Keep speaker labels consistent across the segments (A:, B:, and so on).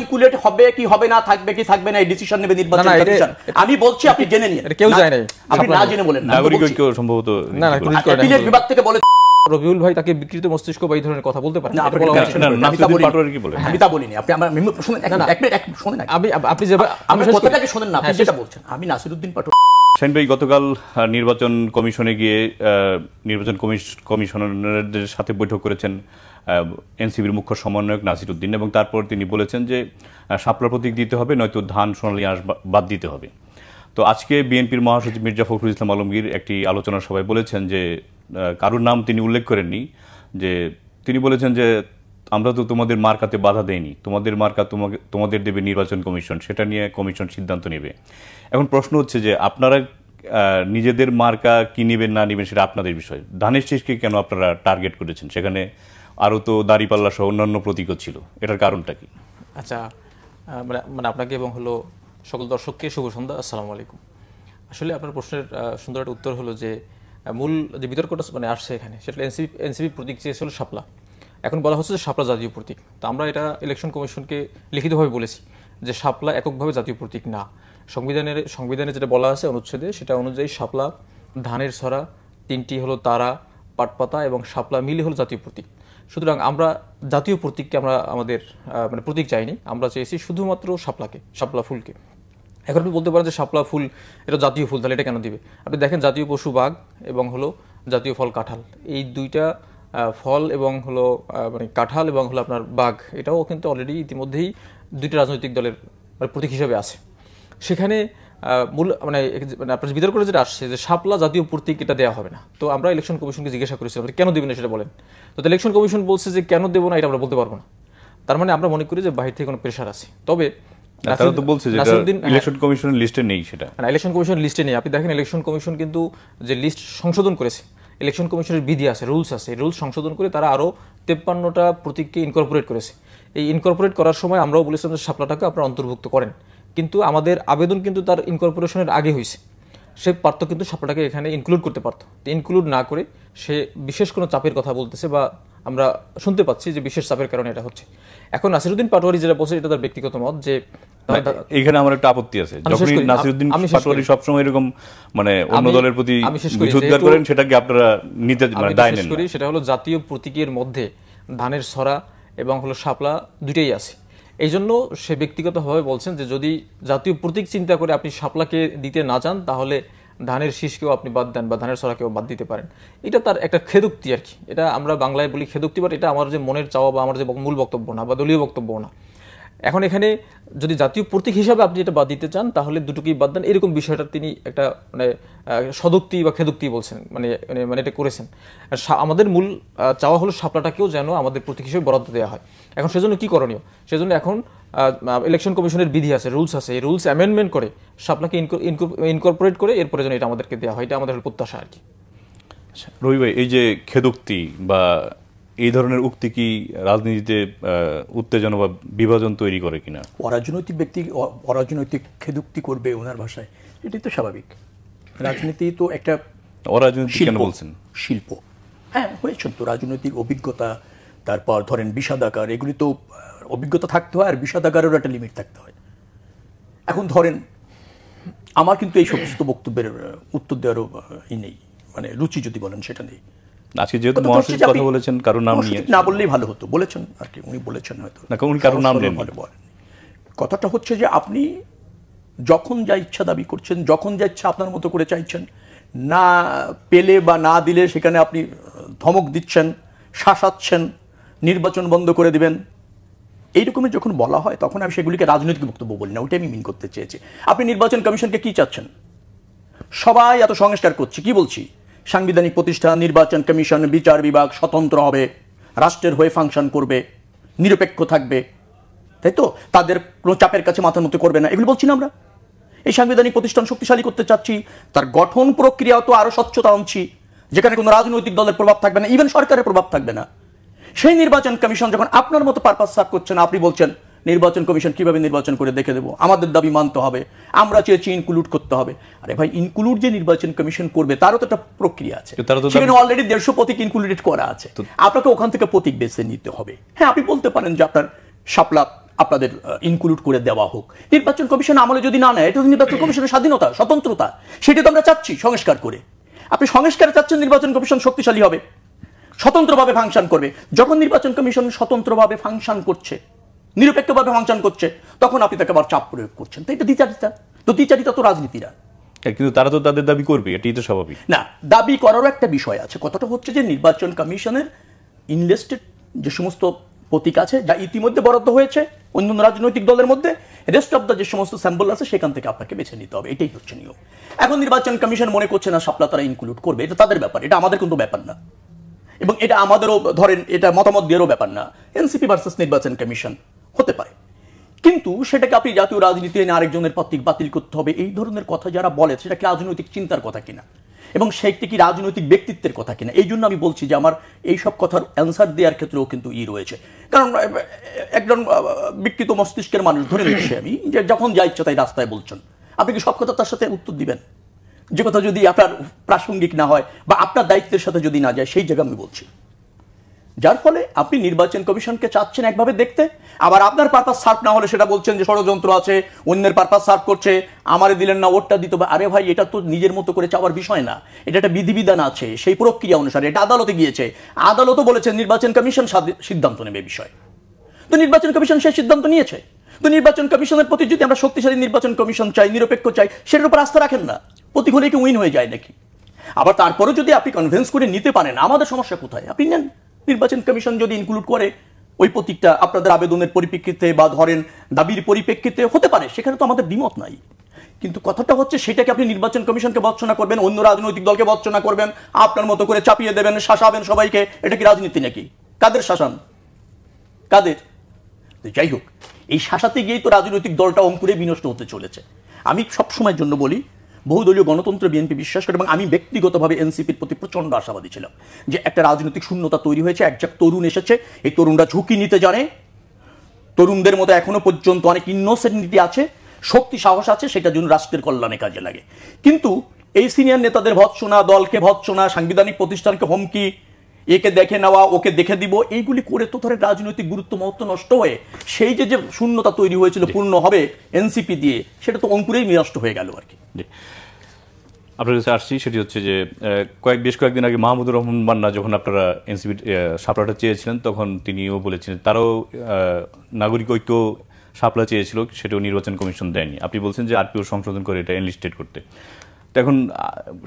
A: Include হবে কি হবে না, থাকবে কি থাকবে না, এই ডিসিশন নেবে নির্বাচন কমিশন। আমি বলছি আপনি জেনে নিন,
B: কেউ যায় না,
A: আপনি না জেনে বলেন না,
C: নাগরিক ঐক্য সম্ভবত
B: না
A: আপিলের বিভাগ থেকে বলে
B: রবিউল ভাই তাকে বিকৃত মস্তিষ্ক বা এই ধরনের কথা বলতে পারেন না।
A: আমি তা বলিনি, আপনি আমার শুনেন, এক মিনিট শুনেন,
B: আপনি যে
A: আমি কথাটাকে শুনেন না, আপনি যেটা বলছেন। আমি নাসিরউদ্দিন পাটোয়ারি।
C: শাহীন ভাই গতকাল নির্বাচন কমিশনে গিয়ে নির্বাচন কমিশনারদের সাথে বৈঠক করেছেন এনসিবির মুখ্য সমন্বয়ক নাসিরউদ্দিন, এবং তারপর তিনি বলেছেন যে শাপলা প্রতীক দিতে হবে, নয়তো ধান সোনালী আঁশ বাদ দিতে হবে। তো আজকে বিএনপির মহাসচিব মির্জা ফখরুল ইসলাম আলমগীর একটি আলোচনা সভায় বলেছেন যে কারোর নাম তিনি উল্লেখ করেননি, যে তিনি বলেছেন যে আমরা তো তোমাদের মার্কাতে বাধা দেইনি, তোমাদের মার্কা তোমাদের দেবে নির্বাচন কমিশন, সেটা নিয়ে কমিশন সিদ্ধান্ত নেবে। এখন প্রশ্ন হচ্ছে যে আপনারা নিজেদের মার্কা কি নেবেন না নেবেন সেটা আপনাদের বিষয়, ধানের শীষকে কেন আপনারা টার্গেট করেছেন? সেখানে আরও তো দাঁড়িপাল্লা সহ অন্যান্য প্রতীকও ছিল, এটার কারণটা কি?
B: আচ্ছা, মানে আপনাকে এবং হলো সকল দর্শককে শুভ সন্ধ্যা, আসসালামু আলাইকুম। আসলে আপনার প্রশ্নের সুন্দর একটা উত্তর হলো যে মূল যে বিতর্কটা মানে আসছে এখানে, সেটা এনসিপি প্রতীক চেয়েছিল শাপলা। এখন বলা হচ্ছে যে শাপলা জাতীয় প্রতীক। তো আমরা এটা ইলেকশন কমিশনকে লিখিতভাবে বলেছি যে শাপলা এককভাবে জাতীয় প্রতীক না। সংবিধানে যেটা বলা আছে অনুচ্ছেদে, সেটা অনুযায়ী শাপলা, ধানের ছড়া, 3টি হলো তারা, পাটপাতা এবং শাপলা মিলে হলো জাতীয় প্রতীক। সুতরাং আমরা জাতীয় প্রতীককে আমরা আমাদের মানে প্রতীক চাইনি, আমরা চেয়েছি শুধুমাত্র শাপলাকে, শাপলা ফুলকে। এখন আপনি বলতে পারেন যে শাপলা ফুল এটা জাতীয় ফুল, তাহলে এটা কেন দিবে? আপনি দেখেন জাতীয় পশু বাঘ এবং হলো জাতীয় ফল কাঁঠাল, এই দুইটা ফল এবং হলো মানে কাঁঠাল এবং হলো আপনার বাঘ, এটাও কিন্তু অলরেডি ইতিমধ্যেই দুইটা রাজনৈতিক দলের মানে প্রতীক হিসেবে আছে। সেখানে মূল মানে আপনার বিতর্ক করে যেটা আসছে যে শাপলা জাতীয় প্রতীক, এটা দেওয়া হবে না। তো আমরা ইলেকশন কমিশনকে জিজ্ঞাসা করেছিলাম কেন দেবেন না সেটা বলেন। তো ইলেকশন কমিশন বলছে যে কেন দেবো না এটা আমরা বলতে পারবো না। তার মানে আমরা মনে করি যে বাহির থেকে কোনো প্রেশার আছে। তবে
C: ইলেকশন কমিশনের লিস্টে নেই, সেটা
B: ইলেকশন কমিশন লিস্টে নেই। আপনি দেখেন ইলেকশন কমিশন কিন্তু যে লিস্ট সংশোধন করেছে, ইলেকশন কমিশনের বিধি আছে, রুলস আছে, এই রুলস সংশোধন করে তারা আরও 53টা প্রতীককে ইনকর্পোরেট করেছে। এই ইনকর্পোরেট করার সময় আমরাও বলেছিলাম যে শাপলাটাকে আপনারা অন্তর্ভুক্ত করেন, কিন্তু আমাদের আবেদন কিন্তু তার ইনকর্পোরেশনের আগে হয়েছে। সে পারতো কিন্তু শাপলাটাকে এখানে ইনক্লুড করতে পারতো, ইনক্লুড না করে সে বিশেষ কোনো চাপের কথা বলতেছে, বা আমরা শুনতে পাচ্ছি যে বিশেষ চাপের কারণে এটা হচ্ছে। এখন নাসিরউদ্দিন পাটোয়ারি যেটা বলছে এটা তার ব্যক্তিগত মত, যে
C: এখানে আমার একটা আপত্তি আছে, যখন নাসিরউদ্দিন পাটোয়ারি সবসময় এরকম মানে অন্য দলের প্রতি বিরোধিতা করেন, সেটাকে আপনারা নিতে দায় নেন।
B: সেটা হলো জাতীয় প্রতীকের মধ্যে ধানের ছড়া এবং হলো শাপলা দুইটাই আছে। এই জন্য সে ব্যক্তিগতভাবে বলছেন যে যদি জাতীয় প্রতীক চিন্তা করে আপনি শাপলাকে দিতে না চান, তাহলে ধানের শীষকেও আপনি বাদ দেন বা ধানের ছড়াকেও বাদ দিতে পারেন। এটা তার একটা খেদোক্তি আর কি, এটা আমরা বাংলায় বলি খেদোক্তি, বাট এটা আমার যে মনের চাওয়া বা আমার যে মূল বক্তব্য না বা দলীয় বক্তব্য না। এখন এখানে যদি জাতীয় প্রতীক হিসাবে আপনি এটা বাদ দিতে চান, তাহলে দুটোকেই বাদ দেন, এরকম বিষয়টা তিনি একটা মানে সদুক্তি বা খেদোক্তি বলছেন, মানে মানে এটা করেছেন। আমাদের মূল চাওয়া হলো শাপলাটাকেও যেন আমাদের প্রতীক হিসেবে বরাদ্দ দেওয়া হয়। এখন সেজন্য কি করণীয়? সেজন্য এখন ইলেকশন কমিশনের বিধি আছে, রুলস আছে, এই রুলস অ্যামেন্ডমেন্ট করে শাপলাকে ইনকর্পোরেট করে এরপরে যেন এটা আমাদেরকে দেওয়া হয়, এটা আমাদের প্রত্যাশা আর কি।
C: রবি ভাই, এই যে খেদোক্তি বা এই ধরনের উক্তি কি রাজনীতিতে উত্তেজনা বা বিভাজন তৈরি করে কিনা?
A: অরাজনৈতিক ব্যক্তি অরাজনৈতিক খেদোক্তি করবে ওনার ভাষায়, এটাই তো স্বাভাবিক। রাজনীতি তো একটা
C: অরাজনৈতিক কেন বলছেন?
A: শিল্প। হ্যাঁ, হয়েছেন তো রাজনৈতিক অভিজ্ঞতা, তারপর ধরেন বিষাদাকার, এগুলি তো অভিজ্ঞতা থাকতে হয়, আর বিষাদাকারেরও একটা লিমিট থাকতে হয়। এখন ধরেন আমার কিন্তু এই সমস্ত বক্তব্যের উত্তর দেওয়ারও নেই, মানে রুচি যদি বলেন সেটা নেই।
C: আজকে যেহেতু মহাসচিব কথা বলেছেন, কারোর নাম নিয়ে
A: না বললেই ভালো হতো, বলেছেন আর কি, উনি বলেছেন হয়তো
C: না, উনি কারোর নাম নেন।
A: কথাটা হচ্ছে যে আপনি যখন যা ইচ্ছা দাবি করছেন, যখন যা ইচ্ছা আপনার মতো করে চাইছেন, না পেলে বা না দিলে সেখানে আপনি ধমক দিচ্ছেন, শাসাচ্ছেন, নির্বাচন বন্ধ করে দিবেন, এইরকমের যখন বলা হয় তখন আমি সেগুলিকে রাজনৈতিক বক্তব্য বলি না, ওইটাই আমি মিন করতে চেয়েছি। আপনি নির্বাচন কমিশনকে কি চাচ্ছেন? সবাই এত সংস্কার করছে, কি বলছি, সাংবিধানিক প্রতিষ্ঠান, নির্বাচন কমিশন, বিচার বিভাগ স্বতন্ত্র হবে, রাষ্ট্রের হয়ে ফাংশন করবে, নিরপেক্ষ থাকবে, তাই তো, তাদের কোনো চাপের কাছে মাথা নত করবে না, এগুলো বলছি না আমরা? এই সাংবিধানিক প্রতিষ্ঠান শক্তিশালী করতে চাচ্ছি, তার গঠন প্রক্রিয়াও তো আরো স্বচ্ছতা আনছি, যেখানে কোনো রাজনৈতিক দলের প্রভাব থাকবে না, ইভেন সরকারের প্রভাব থাকবে না। সেই নির্বাচন কমিশন যখন আপনার মতো পারপাস সার্ভ করছে না, আপনি বলছেন নির্বাচন কমিশন কিভাবে নির্বাচন করে দেখে দেবো, আমাদের দাবি মানতে হবে, আমরা চেয়েছি ইনক্লুড করতে হবে। আরে ভাই, ইনক্লুড যে নির্বাচন কমিশন করবে তারও তো একটা প্রক্রিয়া আছে, সেখানে অলরেডি 150 প্রতীক ইনক্লুডেড করা আছে, আপনাকে ওখান থেকে প্রতীক বেছে নিতে হবে। হ্যাঁ, আপনি বলতে পারেন যে আপনার শাপলা আপনাদের ইনক্লুড করে দেওয়া হোক। নির্বাচন কমিশন আমলে যদি না নেয়, এটা তো নির্বাচন কমিশনের স্বাধীনতা, স্বতন্ত্রতা, সেটা তো আমরা চাচ্ছি সংস্কার করে। আপনি সংস্কার চাচ্ছেন নির্বাচন কমিশন শক্তিশালী হবে, স্বতন্ত্রভাবে ফাংশন করবে। যখন নির্বাচন কমিশন স্বতন্ত্রভাবে ফাংশন করছে, নিরপেক্ষভাবে ফাংশন করছে, তখন আপনি তাকে আবার চাপ প্রয়োগ করছেন। তো এটা দ্বিচারিতা, তো দ্বিচারিতা তো রাজনীতিরা।
C: কিন্তু তারা তো তাদের দাবি করবে, এটাই তো স্বাভাবিক।
A: না, দাবি করারও একটা বিষয় আছে। কথাটা হচ্ছে যে নির্বাচন কমিশনের ইনভেস্টেড যে সমস্ত প্রতীক আছে, যা ইতিমধ্যে বরাদ্দ হয়েছে অন্যান্য রাজনৈতিক দলের মধ্যে, রেস্ট অফ দ্য যে সমস্ত স্যাম্পল আছে সেখান থেকে আপনাকে বেছে নিতে হবে, এটাই হচ্ছে নিয়ম। এখন নির্বাচন কমিশন মনে করছে না শাপলা তারা ইনক্লুড করবে, এটা তাদের ব্যাপার, এটা আমাদের কিন্তু ব্যাপার না। এবং এটা আমাদেরও ধরেন এটা মতামত দেওয়ারও ব্যাপার না। এনসিপি ভার্সেস নির্বাচন কমিশন হতে পারে, কিন্তু সেটাকে আপনি জাতীয় রাজনীতি এনে আরেকজনের প্রতীক বাতিল করতে হবে, এই ধরনের কথা যারা বলে, সেটা কি রাজনৈতিক চিন্তার কথা কিনা এবং সেইটি কি রাজনৈতিক ব্যক্তিত্বের কথা কিনা? এই জন্য আমি বলছি যে আমার এই সব কথার অ্যান্সার দেওয়ার ক্ষেত্রেও কিন্তু রয়েছে। কারণ একজন বিকৃত মস্তিষ্কের মানুষ ধরে নিচ্ছে আমি, যে যখন যা ইচ্ছা তাই রাস্তায় বলছেন, আপনি কি সব কথা তার সাথে উত্তর দিবেন? যে কথা যদি আপনার প্রাসঙ্গিক না হয় বা আপনার দায়িত্বের সাথে যদি না যায়, সেই জায়গায় আমি বলছি। যার ফলে আপনি নির্বাচন কমিশনকে চাচ্ছেন একভাবে দেখতে, আবার আপনার পারপাস সার্ভ না হলে সেটা বলছেন যে ষড়যন্ত্র আছে, অন্যের পারপাস সার্ভ করছে, আমারে দিলেন না ওরটা দিতে হবে। আরে ভাই, এটা তো নিজের মতো করে চাওয়ার বিষয় না, এটা একটা বিধিবিধান আছে, সেই প্রক্রিয়া অনুসারে এটা আদালতে গিয়েছে, আদালতও বলেছেন নির্বাচন কমিশন সিদ্ধান্ত নেবে বিষয়। তো নির্বাচন কমিশন সেই সিদ্ধান্ত নিয়েছে। তো নির্বাচন কমিশনের প্রতি যদি আমরা শক্তিশালী নির্বাচন কমিশন চাই, নিরপেক্ষ চাই, সেটার উপর আস্থা রাখেন না, প্রতীক হলে কি উইন হয়ে যায় নাকি? আবার তারপরেও যদি আপনি কনভিন্স করে নিতে পারেন, আমাদের সমস্যা কোথায়? আপনি নেন, নির্বাচন কমিশন যদি ইনক্লুড করে ওই প্রতীকটা আপনাদের আবেদনের পরিপ্রেক্ষিতে বা ধরেন দাবির পরিপ্রেক্ষিতে, হতে পারে, সেখানে তো আমাদের দ্বিমত নাই। কিন্তু কথাটা হচ্ছে সেটাকে আপনি নির্বাচন কমিশনকে বর্জনা করবেন, অন্য রাজনৈতিক দলকে বর্জনা করবেন, আপনার মতো করে চাপিয়ে দেবেন, শাসাবেন সবাইকে, এটা কি রাজনীতি নাকি? কাদের শাসান, কাদের? যাই হোক, এই শাসাতে গিয়েই তো রাজনৈতিক দলটা অঙ্কুরে বিনষ্ট হতে চলেছে। আমি সবসময়ের জন্য বলি, বহুদলীয় গণতন্ত্রে বিএনপি বিশ্বাস করে, এবং আমি ব্যক্তিগতভাবে এনসিপির প্রতি প্রচন্ড আশাবাদী ছিলাম যে একটা রাজনৈতিক শূন্যতা তৈরি হয়েছে, একজন তরুণ এসেছে, এই তরুণরা ঝুঁকি নিতে জানে, তরুণদের মধ্যে এখনো পর্যন্ত অনেক ইনোসেন্টিটি আছে, শক্তি সাহস আছে, সেটার জন্য রাষ্ট্রের কল্যাণে কাজে লাগে। কিন্তু এই সিনিয়র নেতাদের ভৎসনা, দলকে ভৎসনা, সাংবিধানিক প্রতিষ্ঠানকে হুমকি, একে দেখে নেওয়া, ওকে দেখে দিব, এইগুলি করে তো ধরে রাজনৈতিক গুরুত্ব মহত্ব নষ্ট হয়ে সেই যে শূন্যতা তৈরি হয়েছিল পূর্ণ হবে এনসিপি দিয়ে, সেটা তো অঙ্কুরেই নষ্ট হয়ে গেল আর কি।
C: আপনার কাছে আসছি, সেটি হচ্ছে যে বেশ কয়েকদিন আগে মাহমুদুর রহমান মান্না যখন আপনারা এনসিপি শাপলাটা চেয়েছিলেন, তখন তিনিও বলেছিলেন তারাও নাগরিক ঐক্য শাপলা চেয়েছিল, সেটাও নির্বাচন কমিশন দেয়নি। আপনি বলছেন যে আরপিও সংশোধন করে এটা এনলিস্টেড করতে। এখন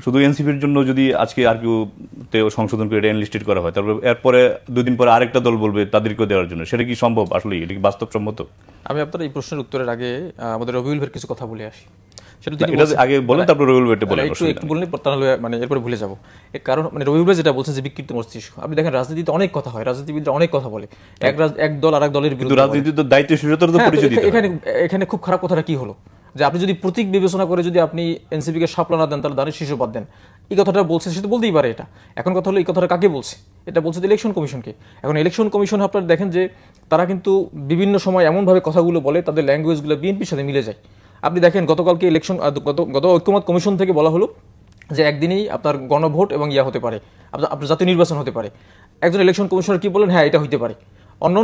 C: শুধু এনসিপির জন্য যদি আজকে আরপিওতে সংশোধন করে এটা এনলিস্টেড করা হয়, তারপরে এরপরে দুদিন পরে আরেকটা দল বলবে তাদেরকেও দেওয়ার জন্য, সেটা কি সম্ভব? আসলে এটা কি বাস্তবসম্মত?
B: আমি আপনার এই প্রশ্নের উত্তরের আগে আমাদের রবিউল ভাইয়ের কিছু কথা বলে আসি।
C: আগে বলেন, তারপর রবিউল ভাই বলেন।
B: একটু বললেন, তাহলে মানে এরপরে ভুলে যাবো। কারণ মানে রবিউল ভাই যেটা বলছেন যে বিকৃত মস্তিষ্ক, আপনি দেখেন রাজনীতিতে অনেক কথা হয়, রাজনীতিবিদরা অনেক কথা বলে, এক দল আরেক দলের বিরুদ্ধে।
C: রাজনীতি তো দায়িত্বশীলতার তো পরিচয় দিতে হয়।
B: এখানে খুব খারাপ কথাটা কি হলো যে আপনি যদি প্রতীক বিবেচনা করে যদি আপনি এনসিপিকে শাপলা না দেন, তাহলে দানের শীর্ষ বাদ দেন, এই কথাটা বলছে, সে তো বলতেই পারে এটা। এখন কথা হলো এই কথাটা কাকে বলছে? এটা বলছে ইলেকশন কমিশনকে। এখন ইলেকশন কমিশন আপনারা দেখেন যে তারা কিন্তু বিভিন্ন সময় এমনভাবে কথাগুলো বলে, তাদের ল্যাঙ্গুয়েজগুলো বিএনপির সাথে মিলে যায়। আপনি দেখেন গতকালকে গত ঐক্যমত কমিশন থেকে বলা হলো যে একদিনেই আপনার গণভোট এবং হতে পারে, আপনার জাতীয় নির্বাচন হতে পারে। একজন ইলেকশন কমিশনার কি বলেন? হ্যাঁ, এটা হইতে পারে। অন্য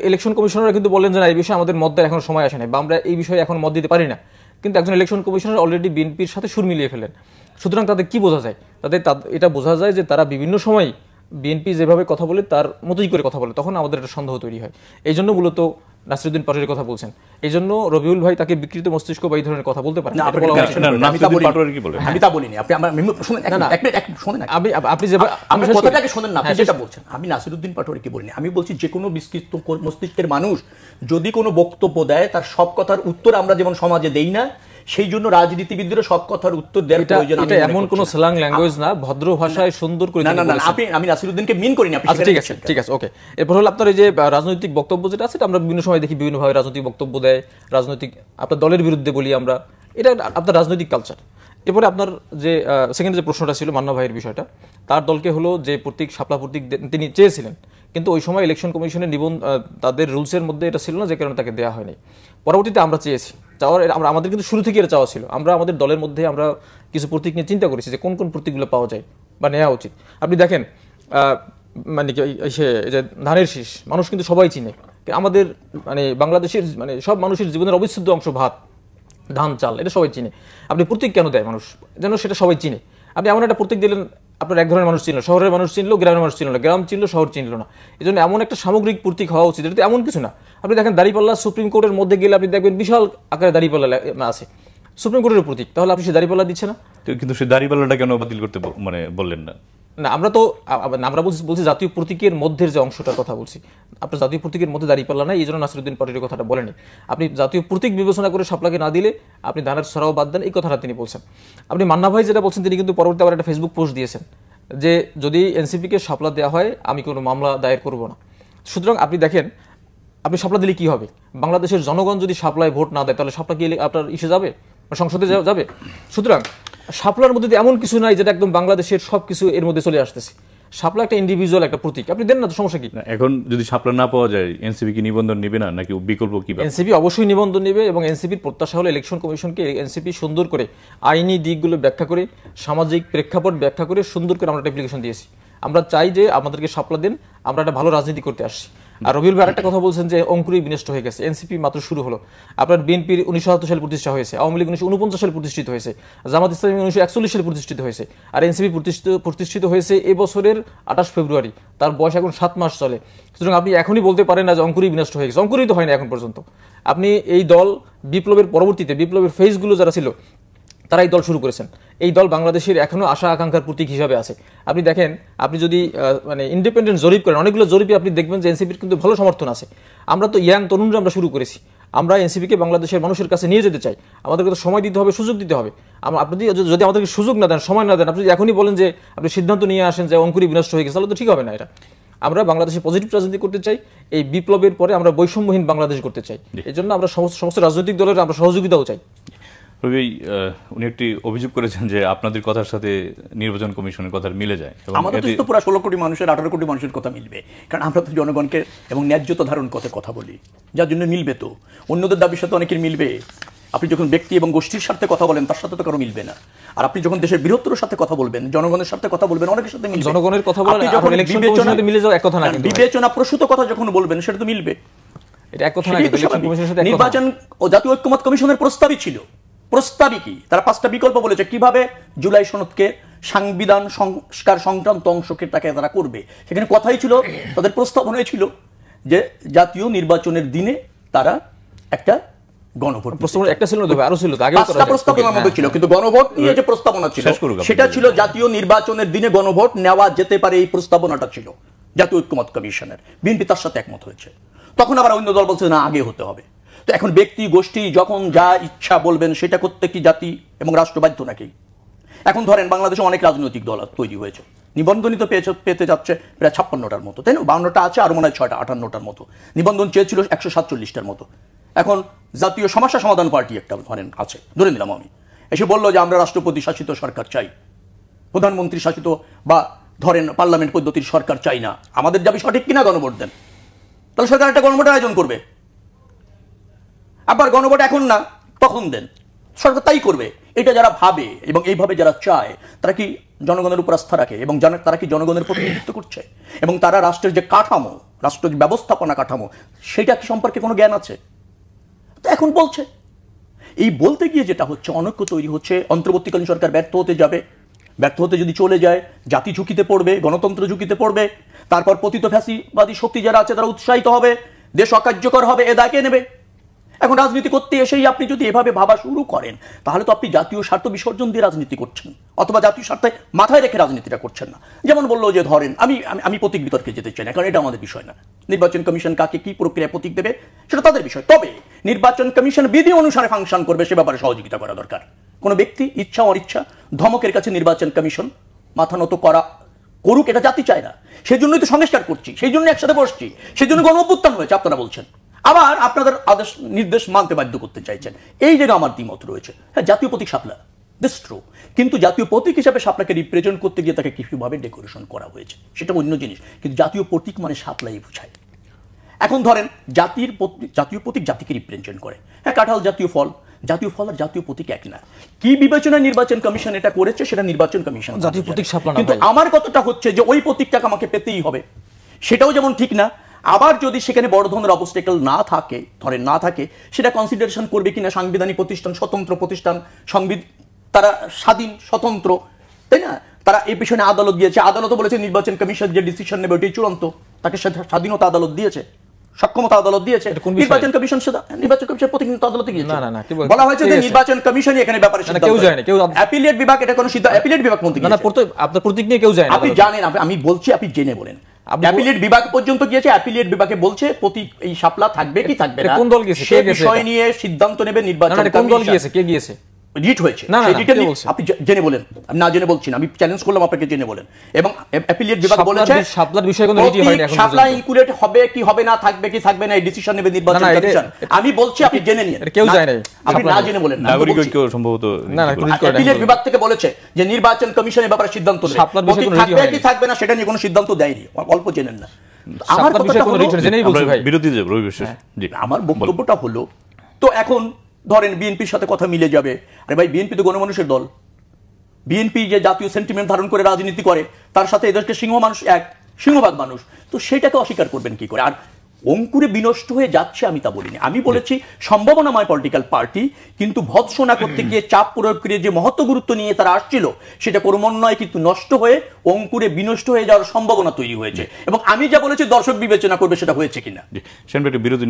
B: ইলেকশন কমিশনাররা কিন্তু বলেন যে না, এই বিষয়ে আমাদের মত দেওয়ার এখন সময় আসে নাই, বা আমরা এই বিষয়ে এখন মত দিতে পারি না। কিন্তু একজন ইলেকশন কমিশনার অলরেডি বিএনপির সাথে সুর মিলিয়ে ফেলেন। সুতরাং তাদের কি বোঝা যায়? এটা বোঝা যায় যে তারা বিভিন্ন সময় বিএনপি যেভাবে কথা বলে তার মতোই করে কথা বলে, তখন আমাদের একটা সন্দেহ তৈরি হয়। এই জন্য মূলত নাসিরউদ্দিন পাটোয়ারির কথা বলছেন, এই জন্য রবিউল ভাই তাকে বিকৃত মস্তিষ্ক বা এই ধরনের কথা বলতে পারেন।
A: আমি নাসিরউদ্দিন পাটোয়ারিকে বলিনি, আমি বলছি যে কোনো বিকৃত মস্তিষ্কের মানুষ যদি কোনো বক্তব্য দেয়, তার সব কথার উত্তর আমরা যেমন সমাজে দেই না, সেই জন্য রাজনীতিবিদদের সব কথার উত্তর দেওয়ার প্রয়োজন।
B: এটা এমন কোন স্ল্যাং ল্যাঙ্গুয়েজ না, ভদ্র ভাষায় সুন্দর করে।
A: আমি নাসিরউদ্দিনকে মিন করি না।
B: ঠিক আছে, ওকে। এরপর হলো আপনার এই যে রাজনৈতিক বক্তব্য যেটা আছে, আমরা বিভিন্ন সময় দেখি বিভিন্নভাবে রাজনৈতিক বক্তব্য দেয়, রাজনৈতিক আপনার দলের বিরুদ্ধে বলি আমরা, এটা আপনার রাজনৈতিক কালচার। এরপরে আপনার যে সেকেন্ড যে প্রশ্নটা ছিল মান্না ভাইয়ের বিষয়টা, তার দলকে হলো যে প্রতীক শাপলা প্রতীক তিনি চেয়েছিলেন, কিন্তু ওই সময় ইলেকশন কমিশনের তাদের রুলসের মধ্যে এটা ছিল না, যে কারণে তাকে দেওয়া হয়নি। পরবর্তীতে আমরা চেয়েছি, আমাদের কিন্তু শুরু থেকে এটা চাওয়া ছিল। আমরা আমাদের দলের মধ্যে আমরা কিছু প্রতীক নিয়ে চিন্তা করেছি যে কোন কোন প্রতীকগুলো পাওয়া যায় বা নেওয়া উচিত। আপনি দেখেন মানে যে ধানের শীষ মানুষ কিন্তু সবাই চিনে, আমাদের মানে বাংলাদেশের মানে সব মানুষের জীবনের অবিচ্ছেদ্য অংশ ভাত, ধান, চাল, এটা সবাই চিনে। আপনি প্রতীক কেন দেয় মানুষ? যেন সেটা সবাই চিনে। আপনি এমন একটা প্রতীক দিলেন, আপনার এক ধরনের মানুষ চিনল, শহরের মানুষ চিনলো, গ্রামের মানুষ চিনল না, গ্রাম চিনলো, শহর চিনল না। এই জন্য এমন একটা সামগ্রিক প্রতীক হওয়া উচিত। এটা এমন কিছু না। আপনি দেখেন দাঁড়িপাল্লা সুপ্রিম কোর্টের মধ্যে গেলে আপনি দেখবেন বিশাল আকারে দাঁড়িপাল্লা আছে, সুপ্রিম কোর্টের প্রতীক। তাহলে আপনি সে দাঁড়িপাল্লা দিচ্ছে না?
C: কিন্তু সেই দাঁড়িপাল্লাটা কেন বাতিল করতে মানে বললেন না?
B: না, আমরা বলছি জাতীয় প্রতীকের মধ্যে যে অংশটার কথা বলছি। আপনার জাতীয় প্রতীকের মধ্যে দাঁড়িপাল্লা নাই, এই জন্য নাসিরউদ্দিন পাটোয়ারির কথাটা বলেনি। আপনি জাতীয় প্রতীক বিবেচনা করে শাপলাকে না দিলে আপনি ধানের ছড়াও বাদ দেন, এই কথাটা তিনি বলছেন। আপনি মান্না ভাই যেটা বলছেন, তিনি কিন্তু পরবর্তী আবার একটা ফেসবুক পোস্ট দিয়েছেন যে যদি এনসিপিকে শাপলা দেওয়া হয় আমি কোনো মামলা দায়ের করব না। সুতরাং আপনি দেখেন, আপনি শাপলা দিলে কি হবে? বাংলাদেশের জনগণ যদি শাপলায় ভোট না দেয়, তাহলে শাপলা কি আপনার ইসে যাবে, সংসদে যাবে? সুতরাং শাপলার মধ্যে এমন কিছু নাই যেটা একদম বাংলাদেশের সবকিছু এর মধ্যে চলে আসতেছে। শাপলা একটা ইন্ডিভিজুয়াল একটা প্রতীক, আপনি দেন না, তো সমস্যা কি?
C: এখন যদি শাপলা না পাওয়া যায়, এনসিপি কি নিবন্ধন নেবে না, নাকি বিকল্প কি?
B: এনসিপি অবশ্যই নিবন্ধন নেবে, এবং এনসিপির প্রত্যাশা হলো ইলেকশন কমিশনকে এনসিপি সুন্দর করে আইনি দিকগুলো ব্যাখ্যা করে, সামাজিক প্রেক্ষাপট ব্যাখ্যা করে সুন্দর করে আমরা একটা অ্যাপ্লিকেশন দিয়েছি। আমরা চাই যে আমাদেরকে শাপলা দেন, আমরা একটা ভালো রাজনীতি করতে আসছি। আর রবিউল ভাই একটা কথা বলছেন যে অঙ্কুরই বিনষ্ট হয়ে গেছে, এনসিপি মাত্র শুরু হলো। আপনার বিএনপির 1977 সালে প্রতিষ্ঠা হয়েছে, আওয়ামী লীগ 1949 সালে প্রতিষ্ঠিত হয়েছে, জামাত ইসলামী 1941 সালে প্রতিষ্ঠিত হয়েছে, আর এনসিপি প্রতিষ্ঠিত হয়েছে এবছরের 28 ফেব্রুয়ারি। তার বয়স এখন 7 মাস চলে। সুতরাং আপনি এখনই বলতে পারেন না যে অঙ্কুরই বিনষ্ট হয়ে গেছে। অঙ্কুরই তো হয় না এখন পর্যন্ত। আপনি এই দল বিপ্লবের পরবর্তীতে, বিপ্লবের ফেজগুলো যারা ছিল তারা এই দল শুরু করেছেন। এই দল বাংলাদেশের এখনো আশা আকাঙ্ক্ষার প্রতীক হিসাবে আছে। আপনি দেখেন, আপনি যদি মানে ইন্ডিপেন্ডেন্ট জরিপ করেন, অনেকগুলো জরিপে আপনি দেখবেন যে এনসিপির কিন্তু ভালো সমর্থন আছে। আমরা তো ইয়াং তরুণরা আমরা শুরু করেছি। আমরা এনসিপিকে বাংলাদেশের মানুষের কাছে নিয়ে যেতে চাই। আমাদেরকে তো সময় দিতে হবে, সুযোগ দিতে হবে। আপনি যদি আমাদেরকে সুযোগ না দেন, সময় না দেন, আপনি যদি এখনই বলেন যে আপনি সিদ্ধান্ত নিয়ে আসেন যে অঙ্কুরই বিনষ্ট হয়ে গেছে, তাহলে তো ঠিক হবে না। এটা আমরা বাংলাদেশে পজিটিভ রাজনীতি করতে চাই। এই বিপ্লবের পরে আমরা বৈষম্যহীন বাংলাদেশ করতে চাই। এই জন্য আমরা সমস্ত রাজনৈতিক দলের আমরা সহযোগিতাও চাই।
C: রবি, উনি একটি অভিযোগ করেছেন যে আপনাদের কথার সাথে নির্বাচন কমিশনের কথা মিলে যায়।
A: আমাদের তো পুরো 16 কোটি মানুষের 18 কোটি মানুষের কথা মিলবে, কারণ আমরা তো জনগণকে এবং ন্যায্যতা ধারণ কথা বলি, যার জন্য মিলবে। তো অন্যদের দাবির সাথে অনেকের মিলবে। আপনি যখন ব্যক্তি এবং গোষ্ঠীর সাথে কথা বলেন, তার সাথে তো কারো মিলবে না। আর আপনি যখন দেশের বৃহত্তর সাথে কথা বলবেন, জনগণের সাথে কথা বলবেন, অনেকের সাথে মিলবে।
B: জনগণের কথা বলেন, যখন ইলেকশন কমিশনে মিলে যাও এক কথা না, কিন্তু
A: বিবেচনা প্রসূত কথা যখন বলবেন সেটা তো মিলবে।
B: এটা এক কথা না, কিন্তু ইলেকশন কমিশনের সাথে
A: নির্বাচন ও জাতীয় ঐক্যমত কমিশনের প্রস্তাবই ছিল। প্রস্তাবই কি? তারা 5টা বিকল্প বলেছে কিভাবে জুলাই সনদকে সংবিধান সংস্কার সংক্রান্ত অংশকে তারা করবে। সেখানে কথাই ছিল, তাদের প্রস্তাবনায় ছিল যে জাতীয় নির্বাচনের দিনে তারা একটা গণভোট।
B: প্রস্তাবনা একটা ছিল না, আরো ছিল, আগেও করা
A: যায়। প্রস্তাবনার মধ্যে ছিল, কিন্তু গণভোট নিয়ে যে প্রস্তাবনা ছিল সেটা ছিল জাতীয় নির্বাচনের দিনে গণভোট নেওয়া যেতে পারে, এই প্রস্তাবনাটা ছিল জাতীয় ঐক্যমত কমিশনের। বিএনপি তার সাথে একমত হয়েছে। তখন আবার অন্য দল বলছে না, আগে হতে হবে। তো এখন ব্যক্তি গোষ্ঠী যখন যা ইচ্ছা বলবেন সেটা করতে কি জাতি এবং রাষ্ট্র বাধ্য নাকি? এখন ধরেন বাংলাদেশে অনেক রাজনৈতিক দল তৈরি হয়েছে, নিবন্ধনিত পেতে যাচ্ছে প্রায় 56টার মতো, তাই না? 52টা আছে, আর মনে হয় 6টা 58টার মতো। নিবন্ধন চেয়েছিল 147টার মতো। এখন জাতীয় সমস্যা সমাধান পার্টি একটা ধরেন আছে, ধরে নিলাম আমি, এসে বললো যে আমরা রাষ্ট্রপতি শাসিত সরকার চাই, প্রধানমন্ত্রী শাসিত বা ধরেন পার্লামেন্ট পদ্ধতির সরকার চাই না। আমাদের দাবি সঠিক কিনা? গণভোট দেন। তাহলে সরকার একটা গণভোটের আয়োজন করবে। আবার গণভোট এখন না, তখন দেন, সরকার তাই করবে। এটা যারা ভাবে এবং এইভাবে যারা চায়, তারা কি জনগণের উপর আস্থা রাখে এবং তারা কি জনগণের প্রতিনিধিত্ব করছে? এবং তারা রাষ্ট্রের যে কাঠামো, রাষ্ট্রের ব্যবস্থাপনা কাঠামো, সেটা কি সম্পর্কে কোনো জ্ঞান আছে? তো এখন বলছে, এই বলতে গিয়ে যেটা হচ্ছে, অনৈক্য তৈরি হচ্ছে। অন্তর্বর্তীকালীন সরকার ব্যর্থ হতে যাবে, ব্যর্থ হতে যদি চলে যায়, জাতি ঝুঁকিতে পড়বে, গণতন্ত্র ঝুঁকিতে পড়বে। তারপর পতিত ফ্যাসিবাদী শক্তি যারা আছে তারা উৎসাহিত হবে, দেশ অকার্যকর হবে, এ দায় কে নেবে? এখন রাজনীতি করতে এসেই আপনি যদি এভাবে ভাবা শুরু করেন, তাহলে তো আপনি জাতীয় স্বার্থ বিসর্জন দিয়ে রাজনীতি করছেন, অথবা জাতীয় স্বার্থে মাথায় রেখে রাজনীতিটা করছেন না। যেমন বললো যে ধরেন, আমি প্রতীক বিতর্কে যেতে চাই না, কারণ এটা আমাদের বিষয় না। নির্বাচন কমিশন কাকে কি প্রক্রিয়ায় প্রতীক দেবে সেটা তাদের বিষয়। তবে নির্বাচন কমিশন বিধি অনুসারে ফাংশন করবে, সে ব্যাপারে সহযোগিতা করা দরকার। কোনো ব্যক্তি ইচ্ছা অনিচ্ছা ধমকের কাছে নির্বাচন কমিশন মাথা নত করুক, এটা জাতি চায় না। সেই জন্যই তো সংস্কার করছি, সেই জন্য একসাথে বসছি, সেই জন্য গণঅভ্যুত্থান হয়েছে আপনারা বলছেন। আবার আপনাদের আদেশ নির্দেশ মানতে বাধ্য করতে চাইছেন। এই জায়গায় আমার দ্বিমত রয়েছে। হ্যাঁ, জাতীয় প্রতীক শাপলা, দিস ট্রু, কিন্তু জাতীয় প্রতীক হিসাবে শাপলাকে রিপ্রেজেন্ট করতে গিয়ে তাকে কিছুভাবে ডেকোরেশন করা হয়েছে, সেটা অন্য জিনিস। কিন্তু জাতীয় প্রতীক মানে শাপলাই বোঝায়। এখন ধরেন জাতীয় প্রতীক জাতিকে রিপ্রেজেন্ট করে। হ্যাঁ, কাঁঠাল জাতীয় ফল, জাতীয় ফল আর জাতীয় প্রতীক এক না। কি বিবেচনায় নির্বাচন কমিশন এটা করেছে সেটা নির্বাচন কমিশন,
B: জাতীয় প্রতীক শাপলা না।
A: কিন্তু আমার কথাটা হচ্ছে যে ওই প্রতীকটাকে আমাকে পেতেই হবে, সেটাও যেমন ঠিক না। আবার যদি সেখানে বড় ধরনের অবস্টেকল না থাকে, ধরেন না থাকে, সেটা কনসিডারেশন করবে কিনা সাংবিধানিক প্রতিষ্ঠান, স্বতন্ত্র প্রতিষ্ঠান, তারা স্বাধীন স্বতন্ত্র, তাই না? তারা এই পিছনে আদালত দিয়েছে, আদালতও বলেছে নির্বাচন কমিশন যে ডিসিশন নেবে ওইটাই চূড়ান্ত, তাকে স্বাধীনতা আদালত দিয়েছে, সক্ষমতা আদালত দিয়েছে। নির্বাচন কমিশন প্রতিনিধিত্ব আদালতে গিয়েছে, বলা হয়েছে যে নির্বাচন কমিশনই এখানে ব্যাপারে
B: কেউ যায় না, কেউ
A: অ্যাপিলেট বিভাগ এটা কোনো সিদ্ধান্ত, অ্যাপিলেট বিভাগ মন্ত্রী
B: না, আপনার প্রতীক নিয়ে কেউ যায় না,
A: আপনি জানেন, আমি বলছি আপনি জেনে বলেন। অ্যাপিলেট বিভাগ পর্যন্ত গিয়েছে, অ্যাপিলেট বিভাগে বলছে প্রতীক এই শাপলা থাকবে কি থাকবে না,
B: কোন দল গিয়েছে,
A: সে বিষয় নিয়ে সিদ্ধান্ত নেবে নির্বাচন কমিশন।
B: কোন দল গিয়েছে, কে গিয়েছে?
A: রিট হয়েছে, আপনি জেনে বলেন, আমি না জেনে বলছি না, আমি চ্যালেঞ্জ করলাম আপনাকে, জেনে বলেন। এবং অ্যাপিলেট বিভাগ বলেছে
B: শাপলার বিষয়ে কোনো রিট হয়নি এখন,
A: শাপলা ইনকুলেট হবে কি হবে না, থাকবে কি থাকবে না, এই ডিসিশন নেবে নির্বাচন কমিশন। আমি বলছি আপনি জেনে নিন,
B: কেউ যায় না,
A: আপনি না জেনে বলেন না,
C: নাগরিক ঐক্য সম্ভবত
A: অ্যাপিলেট বিভাগ থেকে বলেছে যে নির্বাচন কমিশনের ব্যাপারে সিদ্ধান্ত নেবে,
B: শাপলার বিষয়ে কোনো রিট
A: থাকবে কি থাকবে না সেটা নিয়ে কোনো সিদ্ধান্ত দেয়নি, অল্প জেনেন না। আমার কথাটা হলো, আমার বক্তব্যটা হলো, তো এখন ধরেন বিএনপির সাথে কথা মিলে যাবে, আরে ভাই বিএনপি তো গণমানুষের দল, বিএনপি যে জাতীয় সেন্টিমেন্ট ধারণ করে রাজনীতি করে, তার সাথে এদেরকে সিংহ মানুষ এক, সিংহভাগ মানুষ, তো সেটাকে অস্বীকার করবেন কি করে? আর অঙ্কুরে বিনষ্ট হয়ে যাচ্ছে আমি তা বলিনি, আমি বলেছি সম্ভাবনাময় পলিটিক্যাল পার্টি, কিন্তু ভৎসনা করতে গিয়ে চাপ প্রয়োগ করে যে মহত্ব গুরুত্ব নিয়ে তারা আসছিল সেটা ক্রমান্বয়ে কিন্তু নষ্ট হয়ে অঙ্কুরে বিনষ্ট হয়ে যাওয়ার সম্ভাবনা তৈরি হয়েছে। এবং আমি যা বলেছি দর্শক বিবেচনা করবে সেটা হয়েছে কিনা।
C: সেন ভাই বিরোধী